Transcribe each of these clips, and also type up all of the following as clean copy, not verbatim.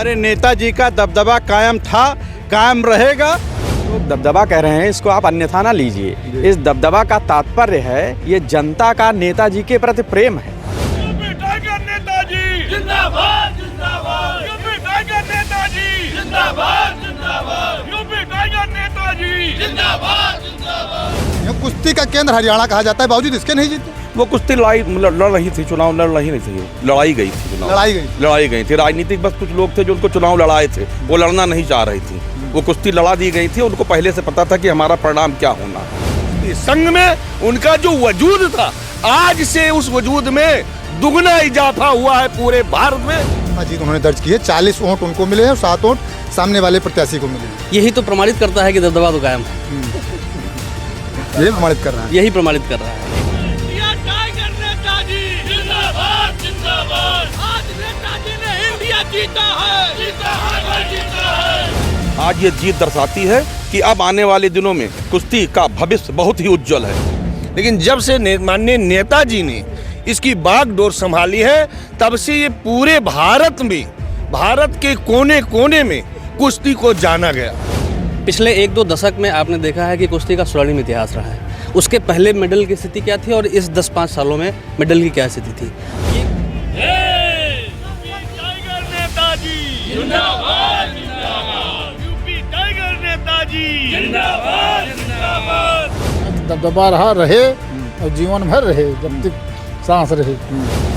हमारे नेताजी का दबदबा कायम था, कायम रहेगा। तो दबदबा कह रहे हैं, इसको आप अन्यथा ना लीजिए। इस दबदबा का तात्पर्य है ये जनता का नेताजी के प्रति प्रेम है। यूपी टाइगर नेताजी जिंदाबाद जिंदाबाद, यूपी टाइगर नेताजी जिंदाबाद जिंदाबाद, यूपी टाइगर नेताजी जिंदाबाद जिंदाबाद। ये कुश्ती का केंद्र हरियाणा कहा जाता है, बावजूद इसके नहीं जीते। वो कुश्ती लड़ रही थी, चुनाव लड़ रही नहीं थी, लड़ाई गई थी, लड़ाई गई थी। राजनीतिक बस कुछ लोग थे जो उनको चुनाव लड़ाए थे, वो लड़ना नहीं चाह रही थी। वो कुश्ती लड़ा दी गई थी, उनको पहले से पता था कि हमारा परिणाम क्या होना है। संघ में उनका जो वजूद था, आज से उस वजूद में दुगना इजाफा हुआ है पूरे भारत में। जीत उन्होंने दर्ज की है, 40 वोट उनको मिले हैं और 7 वोट सामने वाले प्रत्याशी को मिले हैं। यही तो प्रमाणित करता है कि दबदबा तो कायम है। यही प्रमाणित कर रहा है, यही प्रमाणित कर रहा है। इंडिया टाइगर नेताजी जिंदाबाद जिंदाबाद, आज नेताजी ने इंडिया जीता है, जीता है, जीता है। आज ये जीत दर्शाती है कि अब आने वाले दिनों में कुश्ती का भविष्य बहुत ही उज्जवल है। लेकिन जब से माननीय नेताजी ने इसकी बागडोर संभाली है, तब से ये पूरे भारत में, भारत के कोने कोने में कुश्ती को जाना गया। पिछले 1-2 दशक में आपने देखा है कि कुश्ती का स्वर्णिम इतिहास रहा है। उसके पहले मेडल की स्थिति क्या थी और इस 10-5 सालों में मेडल की क्या स्थिति थी। टाइगर नेताजी जिंदाबाद जिंदाबाद, यूपी टाइगर नेताजी जिंदाबाद जिंदाबाद। दबदबा रहे और जीवन भर रहे, जब तक सांस रहे।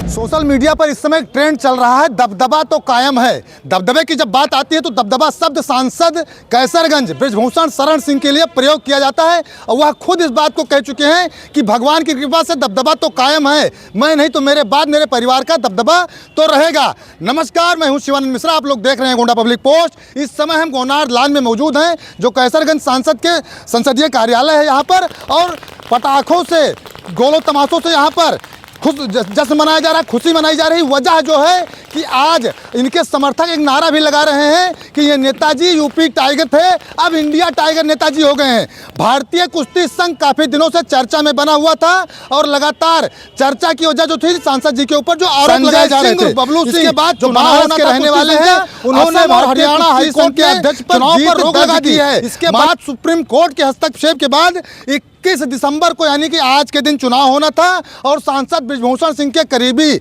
सोशल मीडिया पर इस समय ट्रेंड चल रहा है, दबदबा तो कायम है। दबदबे की जब बात आती है तो दबदबा शब्द सांसद कैसरगंज बृजभूषण शरण सिंह के लिए प्रयोग किया जाता है और वह खुद इस बात को कह चुके हैं कि भगवान की कृपा से दबदबा तो कायम है, मैं नहीं तो मेरे बाद मेरे परिवार का दबदबा तो रहेगा। नमस्कार, मैं हूं शिवानंद मिश्रा, आप लोग देख रहे हैं गोंडा पब्लिक पोस्ट। इस समय हम गोनार लान में मौजूद हैं, जो कैसरगंज सांसद के संसदीय कार्यालय है यहाँ पर, और पटाखों से, गोलों तमाशों से यहाँ पर जश्न मनाया जा रहा है, खुशी मनाई जा रही। वजह जो है कि आज इनके समर्थक एक नारा भी लगा रहे हैं कि ये नेताजी यूपी टाइगर थे, अब इंडिया टाइगर नेताजी हो गए हैं। भारतीय कुश्ती संघ काफी दिनों से चर्चा में बना हुआ था और लगातार चर्चा की वजह जो थी सांसद जी के ऊपर जो आरोप लगाए जा रहे थे, बबलू सिंह इसके बाद जो महाराष्ट्र के रहने वाले हैं, उन्होंने हरियाणा हाईकोर्ट के अध्यक्ष पर चुनाव पर रोक लगा दी है। इसके बाद सुप्रीम कोर्ट के हस्तक्षेप के बाद 21 दिसंबर को, यानी कि आज के दिन चुनाव होना था और सांसद बृजभूषण सिंह के करीबी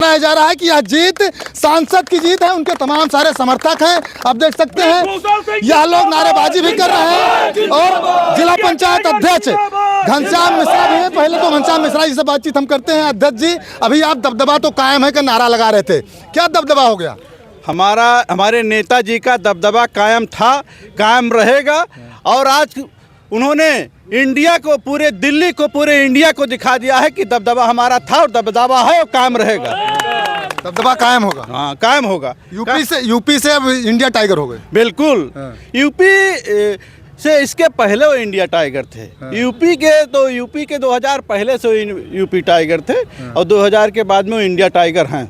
जा रहा है कि यह जीत सांसद की जीत है। उनके तमाम सारे समर्थक हैं, आप देख सकते हैं यह लोग नारेबाजी भी कर रहे हैं और जिला पंचायत अध्यक्ष घनश्याम मिश्रा भी है। पहले तो घनश्याम मिश्रा जी से बातचीत हम करते हैं। अध्यक्ष जी, अभी आप दबदबा तो कायम है का नारा लगा रहे थे, क्या दबदबा हो गया? हमारे नेताजी का दबदबा कायम था, कायम रहेगा। और आज उन्होंने इंडिया को, पूरे दिल्ली को, पूरे इंडिया को दिखा दिया है कि दबदबा हमारा था और दबदबा है और कायम रहेगा। दबदबा कायम होगा? हाँ, कायम होगा। यूपी से अब इंडिया टाइगर हो गए। बिल्कुल। यूपी से इसके पहले वो इंडिया टाइगर थे। यूपी के 2000 पहले से यूपी टाइगर थे और 2000 के बाद में वो इंडिया टाइगर हैं।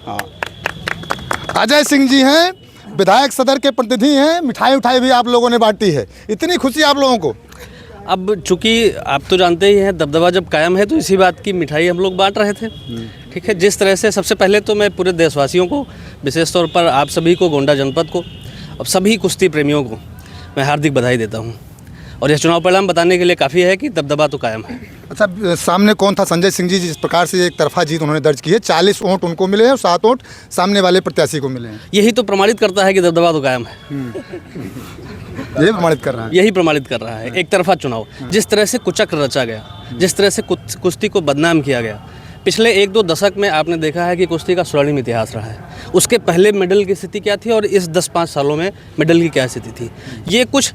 हाँ। अजय सिंह जी हैं, विधायक सदर के प्रतिनिधि हैं, मिठाई भी आप लोगों ने बांटी है, इतनी खुशी आप लोगों को? अब चूंकि आप तो जानते ही हैं, दबदबा जब कायम है तो इसी बात की मिठाई हम लोग बांट रहे थे। ठीक है, जिस तरह से सबसे पहले तो मैं पूरे देशवासियों को, विशेष तौर पर आप सभी को, गोंडा जनपद को और सभी कुश्ती प्रेमियों को मैं हार्दिक बधाई देता हूं। और यह चुनाव परिणाम बताने के लिए काफ़ी है कि दबदबा तो कायम है। अच्छा, सामने कौन था? संजय सिंह जी जिस प्रकार से एक तरफा जीत उन्होंने दर्ज की है, 40 वोट उनको मिले हैं और 7 वोट सामने वाले प्रत्याशी को मिले हैं। यही तो प्रमाणित करता है कि दबदबा तो कायम है। यही प्रमाणित कर रहा है, यही प्रमाणित कर रहा है। एक तरफा चुनाव, जिस तरह से कुचक्र रचा गया, जिस तरह से कुश्ती को बदनाम किया गया, पिछले 1-2 दशक में आपने देखा है कि कुश्ती का स्वर्णिम इतिहास रहा है। उसके पहले मेडल की स्थिति क्या थी और इस 10-5 सालों में मेडल की क्या स्थिति थी। ये कुछ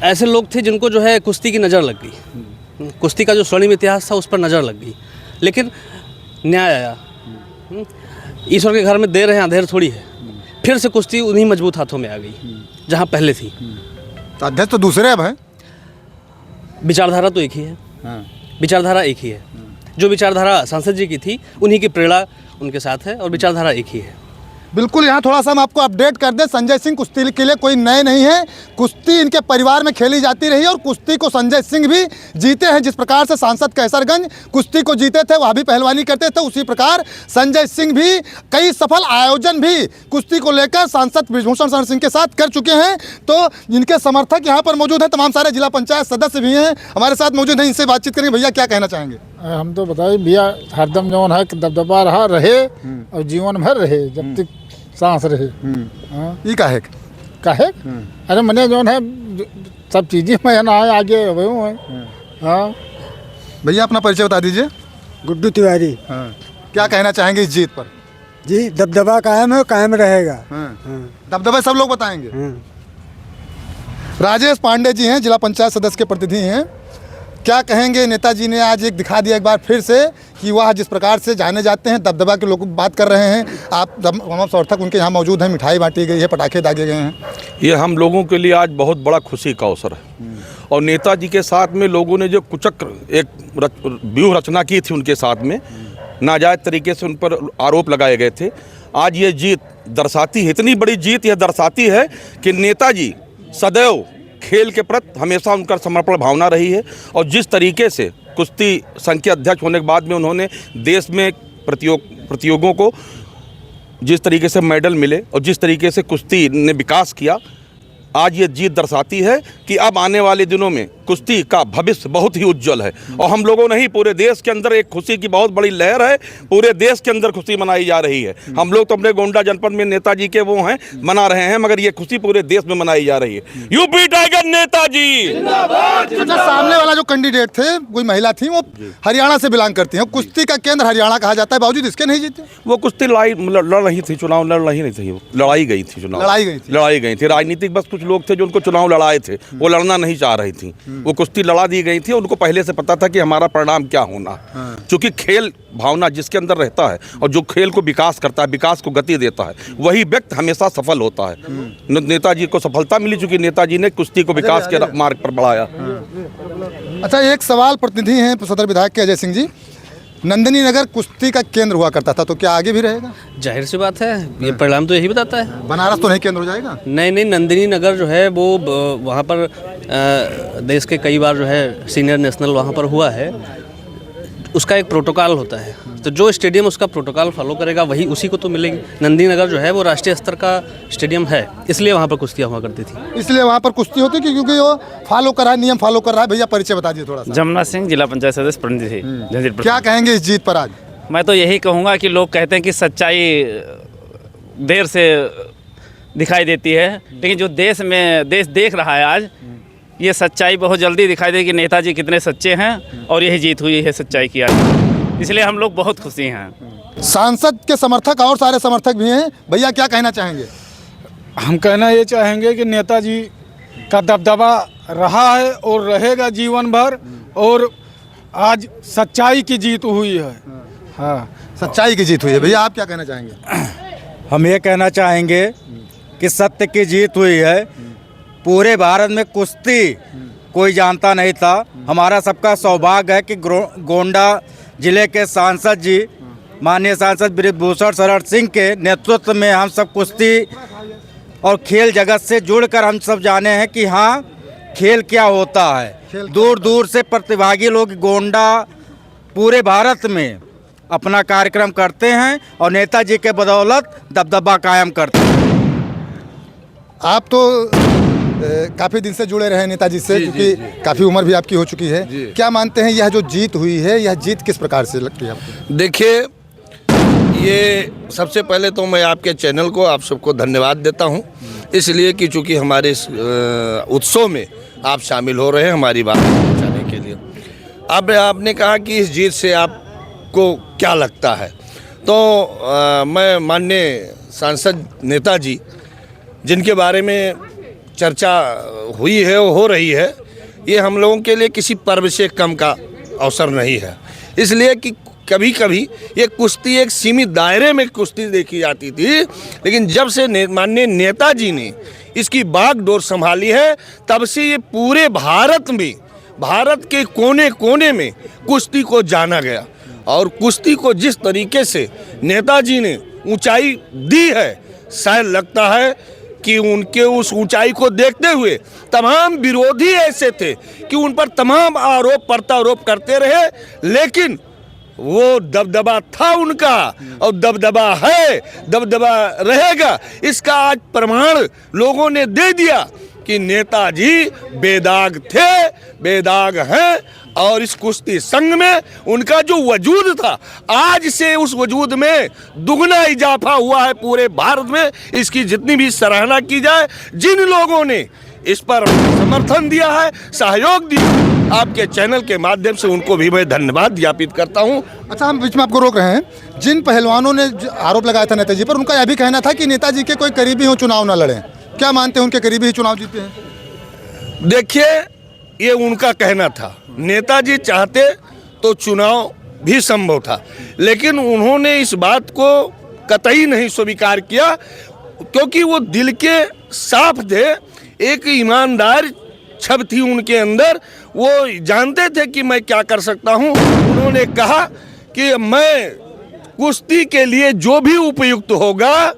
ऐसे लोग थे जिनको जो है कुश्ती की नज़र लग गई, कुश्ती का जो स्वर्णिम इतिहास था उस पर नज़र लग गई, लेकिन न्याय आया। ईश्वर के घर में देर है अंधेर थोड़ी है, फिर से कुश्ती उन्हीं मजबूत हाथों में आ गई जहाँ पहले थी। तो अध्यक्ष तो दूसरे अब हैं, विचारधारा तो एक ही है। विचारधारा एक ही है। जो विचारधारा सांसद जी की थी, उन्हीं की प्रेरणा उनके साथ है और विचारधारा एक ही है। बिल्कुल, यहाँ थोड़ा सा हम आपको अपडेट कर दें। संजय सिंह कुश्ती के लिए कोई नए नहीं है, कुश्ती इनके परिवार में खेली जाती रही है और कुश्ती को संजय सिंह भी जीते हैं। जिस प्रकार से सांसद कैसरगंज कुश्ती को जीते थे, वह भी पहलवानी करते थे, उसी प्रकार संजय सिंह भी कई सफल आयोजन भी कुश्ती को लेकर सांसद ब्रिजभूषण शरण सिंह के साथ कर चुके हैं। तो इनके समर्थक यहाँ पर मौजूद हैं, तमाम सारे जिला पंचायत सदस्य भी हैं हमारे साथ मौजूद हैं, इनसे बातचीत करेंगे। भैया क्या कहना चाहेंगे? हम तो बताइए भैया, हरदम जौन है कि दबदबा रहा रहे और जीवन भर रहे, जब तक सांस रहे। हाँ, ये काहे अरे मने जौन है सब चीज़ें में ना आगे हुए हैं। हाँ भैया अपना परिचय बता दीजिए। गुड्डू तिवारी। क्या कहना चाहेंगे इस जीत पर? जी, दबदबा कायम है, कायम रहेगा। दबदबा सब लोग बताएंगे। राजेश पांडे जी हैं, जिला पंचायत सदस्य के प्रतिनिधि हैं। क्या कहेंगे? नेताजी ने आज एक दिखा दिया एक बार फिर से कि वह जिस प्रकार से जाने जाते हैं, दबदबा के लोग बात कर रहे हैं। आप तमाम समर्थक उनके यहाँ मौजूद हैं, मिठाई बांटी गई है, पटाखे दागे गए हैं। ये हम लोगों के लिए आज बहुत बड़ा खुशी का अवसर है। और नेताजी के साथ में लोगों ने जो कुचक्र एक व्यूह रचना की थी, उनके साथ में नाजायज़ तरीके से उन पर आरोप लगाए गए थे, आज ये जीत दर्शाती है, इतनी बड़ी जीत यह दर्शाती है कि नेताजी सदैव खेल के प्रति हमेशा उनका समर्पण भावना रही है। और जिस तरीके से कुश्ती संघ के अध्यक्ष होने के बाद में उन्होंने देश में प्रतियोगों को जिस तरीके से मेडल मिले और जिस तरीके से कुश्ती ने विकास किया, आज ये जीत दर्शाती है कि अब आने वाले दिनों में कुश्ती का भविष्य बहुत ही उज्जवल है। और हम लोगों नहीं, पूरे देश के अंदर एक खुशी की बहुत बड़ी लहर है, पूरे देश के अंदर खुशी मनाई जा रही है। हम लोग तो अपने गोंडा जनपद में नेताजी के वो हैं मना रहे हैं, मगर ये खुशी पूरे देश में मनाई जा रही है। यूपी टाइगर नेताजी जिंदाबाद। अच्छा, सामने वाला जो कैंडिडेट थे, कोई महिला थी, वो हरियाणा से बिलोंग करती है, कुश्ती का केंद्र हरियाणा कहा जाता है, बावजूद इसके नहीं जीते। वो कुश्ती लड़ रही थी, चुनाव लड़ रही नहीं थी, वो लड़ाई गई थी, चुनाव लड़ाई गई थी। राजनीतिक बस कुछ लोग थे जो उनको चुनाव लड़ाए थे, वो लड़ना नहीं चाह रही थी, वो कुश्ती लड़ा दी गई थी। उनको पहले से पता था कि हमारा परिणाम क्या होना। क्योंकि खेल भावना जिसके अंदर रहता है और जो खेल को विकास करता है, विकास को गति देता है, वही व्यक्ति हमेशा सफल होता है। नेताजी को सफलता मिली, चूंकि नेताजी ने कुश्ती को विकास के मार्ग पर बढ़ाया। अच्छा, एक सवाल प्रतिनिधि हैं सदर विधायक के अजय सिंह जी। नंदिनी नगर कुश्ती का केंद्र हुआ करता था, तो क्या आगे भी रहेगा? जाहिर सी बात है, ये परिणाम तो यही बताता है। बनारस तो नहीं केंद्र हो जाएगा? नहीं, नंदिनी नगर जो है वो वहाँ पर देश के कई बार जो है सीनियर नेशनल वहाँ पर हुआ है, उसका एक प्रोटोकॉल होता है। तो जो स्टेडियम उसका प्रोटोकॉल फॉलो करेगा वही उसी को तो मिलेगी। नंदी नगर जो है वो राष्ट्रीय स्तर का स्टेडियम है, इसलिए वहाँ पर कुश्तियाँ हुआ करती थी। इसलिए वहाँ पर कुश्ती होती थी क्योंकि वो फॉलो कर रहा है, नियम फॉलो कर रहा है। भैया परिचय बता दीजिए थोड़ा सा। जमुना सिंह, जिला पंचायत सदस्य प्रतिनिधि। क्या कहेंगे इस जीत पर आज? मैं तो यही कहूँगा कि लोग कहते हैं कि सच्चाई देर से दिखाई देती है, लेकिन जो देश देख रहा है आज, ये सच्चाई बहुत जल्दी दिखाई देगी कि नेताजी कितने सच्चे हैं, और यही जीत हुई है सच्चाई की आज। इसलिए हम लोग बहुत खुशी हैं। सांसद के समर्थक और सारे समर्थक भी हैं। भैया क्या कहना चाहेंगे? हम कहना ये चाहेंगे कि नेताजी का दबदबा रहा है और रहेगा जीवन भर, और आज सच्चाई की जीत हुई है। हाँ, सच्चाई की जीत हुई है। भैया आप क्या कहना चाहेंगे? हम ये कहना चाहेंगे कि सत्य की जीत हुई है। पूरे भारत में कुश्ती कोई जानता नहीं था। हमारा सबका सौभाग्य है कि गोंडा जिले के सांसद जी, माननीय सांसद ब्रिजभूषण शरण सिंह के नेतृत्व में हम सब कुश्ती और खेल जगत से जुड़कर हम सब जाने हैं कि हाँ, खेल क्या होता है। दूर दूर से प्रतिभागी लोग गोंडा पूरे भारत में अपना कार्यक्रम करते हैं और नेताजी के बदौलत दबदबा कायम करते हैं। आप तो काफ़ी दिन से जुड़े रहे नेताजी से, क्योंकि काफ़ी उम्र भी आपकी हो चुकी है। क्या मानते हैं यह जो जीत हुई है, यह जीत किस प्रकार से लगती है आपको? देखिए, ये सबसे पहले तो मैं आपके चैनल को, आप सबको धन्यवाद देता हूं, इसलिए कि चूँकि हमारे इस उत्सव में आप शामिल हो रहे हैं हमारी बात पहुँचाने के लिए। अब आपने कहा कि इस जीत से आपको क्या लगता है, तो मैं माननीय सांसद नेताजी जिनके बारे में चर्चा हुई है, हो रही है, ये हम लोगों के लिए किसी पर्व से कम का अवसर नहीं है। इसलिए कि कभी कभी ये कुश्ती एक सीमित दायरे में कुश्ती देखी जाती थी, लेकिन जब से माननीय नेताजी ने इसकी बागडोर संभाली है, तब से ये पूरे भारत में, भारत के कोने कोने में कुश्ती को जाना गया। और कुश्ती को जिस तरीके से नेताजी ने ऊंचाई दी है। शायद लगता है कि उनके उस ऊंचाई को देखते हुए तमाम विरोधी ऐसे थे कि उन पर तमाम आरोप प्रत्यारोप करते रहे, लेकिन वो दबदबा था उनका और दबदबा है, दबदबा रहेगा। इसका आज प्रमाण लोगों ने दे दिया कि नेताजी बेदाग थे, बेदाग हैं, और इस कुश्ती संघ में उनका जो वजूद था आज से उस वजूद में दुगना इजाफा हुआ है पूरे भारत में। इसकी जितनी भी सराहना की जाए, जिन लोगों ने इस पर समर्थन दिया है, सहयोग दिया, आपके चैनल के माध्यम से उनको भी मैं धन्यवाद ज्ञापित करता हूं। अच्छा, हम बीच में आपको रोक रहे हैं। जिन पहलवानों ने आरोप लगाया था नेताजी पर, उनका यह भी कहना था कि नेताजी के कोई करीबी हो चुनाव न लड़े। क्या मानते हैं, उनके करीबी ही चुनाव जीते हैं? देखिए, ये उनका कहना था। नेताजी चाहते तो चुनाव भी संभव था, लेकिन उन्होंने इस बात को कतई नहीं स्वीकार किया, क्योंकि वो दिल के साफ थे। एक ईमानदार छब थी उनके अंदर। वो जानते थे कि मैं क्या कर सकता हूँ। उन्होंने कहा कि मैं कुश्ती के लिए जो भी उपयुक्त होगा,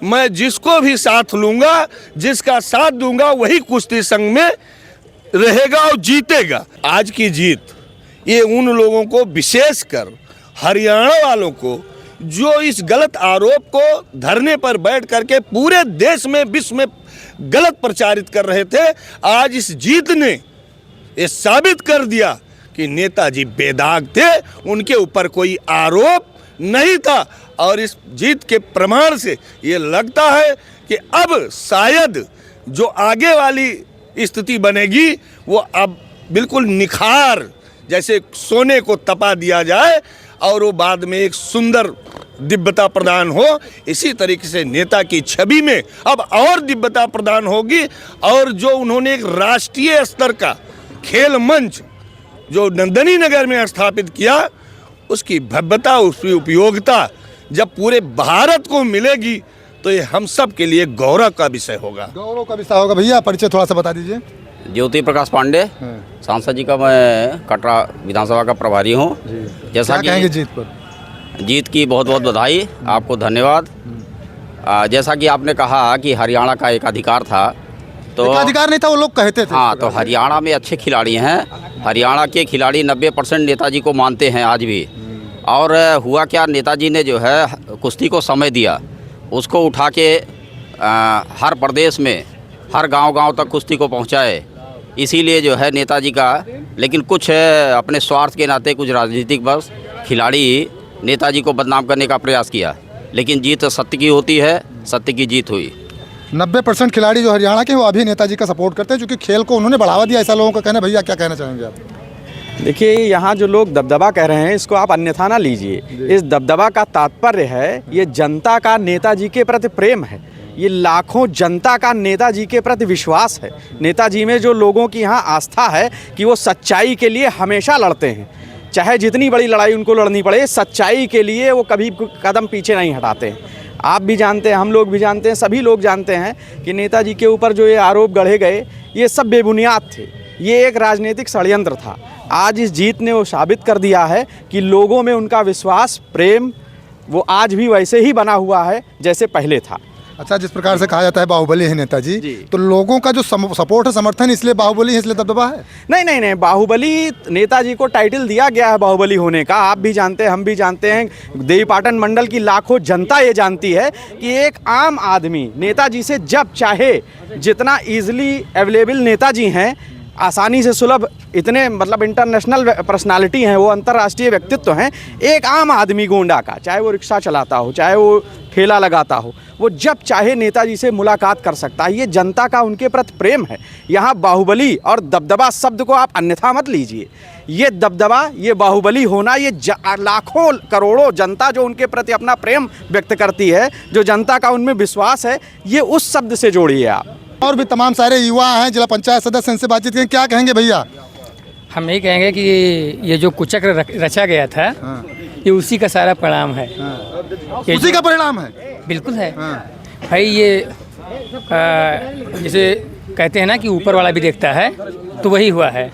मैं जिसको भी साथ लूँगा, जिसका साथ दूंगा, वही कुश्ती संघ में रहेगा और जीतेगा। आज की जीत ये उन लोगों को, विशेषकर हरियाणा वालों को, जो इस गलत आरोप को धरने पर बैठ करके पूरे देश में, विश्व में गलत प्रचारित कर रहे थे, आज इस जीत ने ये साबित कर दिया कि नेताजी बेदाग थे, उनके ऊपर कोई आरोप नहीं था। और इस जीत के प्रमाण से ये लगता है कि अब शायद जो आगे वाली स्थिति बनेगी वो अब बिल्कुल निखार, जैसे सोने को तपा दिया जाए और वो बाद में एक सुंदर दिव्यता प्रदान हो, इसी तरीके से नेता की छवि में अब और दिव्यता प्रदान होगी। और जो उन्होंने एक राष्ट्रीय स्तर का खेल मंच जो नंदनी नगर में स्थापित किया, उसकी भव्यता, उसकी उपयोगिता जब पूरे भारत को मिलेगी तो ये हम सब के लिए गौरव का विषय होगा। गौरव का विषय होगा। भैया परिचय थोड़ा सा बता दीजिए। ज्योति प्रकाश पांडे, सांसद जी का मैं कटरा विधानसभा का प्रभारी हूँ। जैसा कि कहेंगे जीत पर? जीत की बहुत बहुत बधाई, आपको धन्यवाद। जैसा कि आपने कहा कि हरियाणा का एक अधिकार था, तो अधिकार नहीं था, वो लोग कहते थे। हाँ, तो हरियाणा में अच्छे खिलाड़ी हैं। हरियाणा के खिलाड़ी 90% नेताजी को मानते हैं आज भी। और हुआ क्या, नेताजी ने जो है कुश्ती को समय दिया, उसको उठा के हर प्रदेश में, हर गांव-गांव तक कुश्ती को पहुंचाए। इसीलिए जो है नेताजी का, लेकिन कुछ अपने स्वार्थ के नाते कुछ राजनीतिक बस खिलाड़ी नेताजी को बदनाम करने का प्रयास किया, लेकिन जीत सत्य की होती है, सत्य की जीत हुई। 90% खिलाड़ी जो हरियाणा के, वो अभी नेताजी का सपोर्ट करते हैं, क्योंकि खेल को उन्होंने बढ़ावा दिया, ऐसा लोगों का कहना है। भैया क्या कहना चाहेंगे आप? देखिए, यहाँ जो लोग दबदबा कह रहे हैं, इसको आप अन्यथा ना लीजिए। इस दबदबा का तात्पर्य है, ये जनता का नेताजी के प्रति प्रेम है। ये लाखों जनता का नेताजी के प्रति विश्वास है। नेताजी में जो लोगों की यहाँ आस्था है कि वो सच्चाई के लिए हमेशा लड़ते हैं, चाहे जितनी बड़ी लड़ाई उनको लड़नी पड़े, सच्चाई के लिए वो कभी कदम पीछे नहीं हटाते हैं। आप भी जानते हैं, हम लोग भी जानते हैं, सभी लोग जानते हैं कि नेताजी के ऊपर जो ये आरोप गढ़े गए, ये सब बेबुनियाद थे। ये एक राजनीतिक षड्यंत्र था। आज इस जीत ने वो साबित कर दिया है कि लोगों में उनका विश्वास, प्रेम, वो आज भी वैसे ही बना हुआ है जैसे पहले था। अच्छा, जिस प्रकार से कहा जाता है बाहुबली है नेताजी, तो लोगों का जो सपोर्ट है, समर्थन, इसलिए बाहुबली है, इसलिए दबदबा है? नहीं नहीं नहीं, बाहुबली नेताजी को टाइटल दिया गया है बाहुबली होने का। आप भी जानते हैं, हम भी जानते हैं, देवीपाटन मंडल की लाखों जनता ये जानती है कि एक आम आदमी नेताजी से जब चाहे, जितना ईजिली अवेलेबल नेताजी हैं, आसानी से सुलभ, इतने मतलब इंटरनेशनल पर्सनालिटी हैं, वो अंतर्राष्ट्रीय व्यक्तित्व हैं, एक आम आदमी गोंडा का, चाहे वो रिक्शा चलाता हो, चाहे वो ठेला लगाता हो, वो जब चाहे नेताजी से मुलाकात कर सकता है। ये जनता का उनके प्रति प्रेम है। यहाँ बाहुबली और दबदबा शब्द को आप अन्यथा मत लीजिए। ये दबदबा, ये बाहुबली होना, ये लाखों करोड़ों जनता जो उनके प्रति अपना प्रेम व्यक्त करती है, जो जनता का उनमें विश्वास है, ये उस शब्द से जोड़िए आप। और भी तमाम सारे युवा हैं, जिला पंचायत सदस्य, इनसे बातचीत करें। क्या कहेंगे भैया? हम यही कहेंगे कि ये जो कुचक्र रचा गया था, ये उसी का सारा परिणाम है। उसी का परिणाम है, बिल्कुल है। भाई ये जैसे कहते हैं ना कि ऊपर वाला भी देखता है, तो वही हुआ है।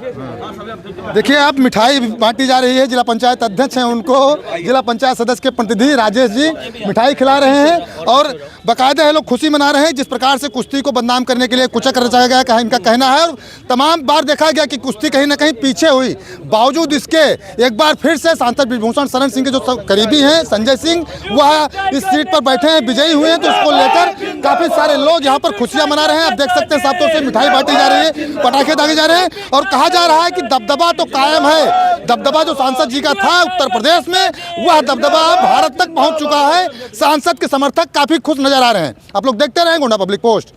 देखिए आप मिठाई बांटी जा रही है, जिला पंचायत अध्यक्ष हैं उनको जिला पंचायत सदस्य के प्रतिनिधि राजेश जी मिठाई खिला रहे हैं और बाकायदा है लोग खुशी मना रहे हैं। जिस प्रकार से कुश्ती को बदनाम करने के लिए कुचक रचाया गया कहा इनका कहना है और तमाम बार देखा गया कि कुश्ती कहीं ना कहीं पीछे हुई, बावजूद इसके एक बार फिर से सांसद ब्रिजभूषण शरण सिंह के जो करीबी हैं संजय सिंह वह इस सीट पर बैठे हैं, विजयी हुए हैं, तो उसको लेकर काफी सारे लोग यहाँ पर खुशियां मना रहे हैं। आप देख सकते हैं साफ तौर से मिठाई बांटी जा रही है, पटाखे दागे जा रहे हैं और कहा जा रहा है कि दबदबा तो कायम है। दबदबा जो सांसद जी का था उत्तर प्रदेश में वह दबदबा भारत तक पहुंच चुका है। सांसद के समर्थक काफी खुश नजर आ रहे हैं। आप लोग देखते रहें गोंडा पब्लिक पोस्ट।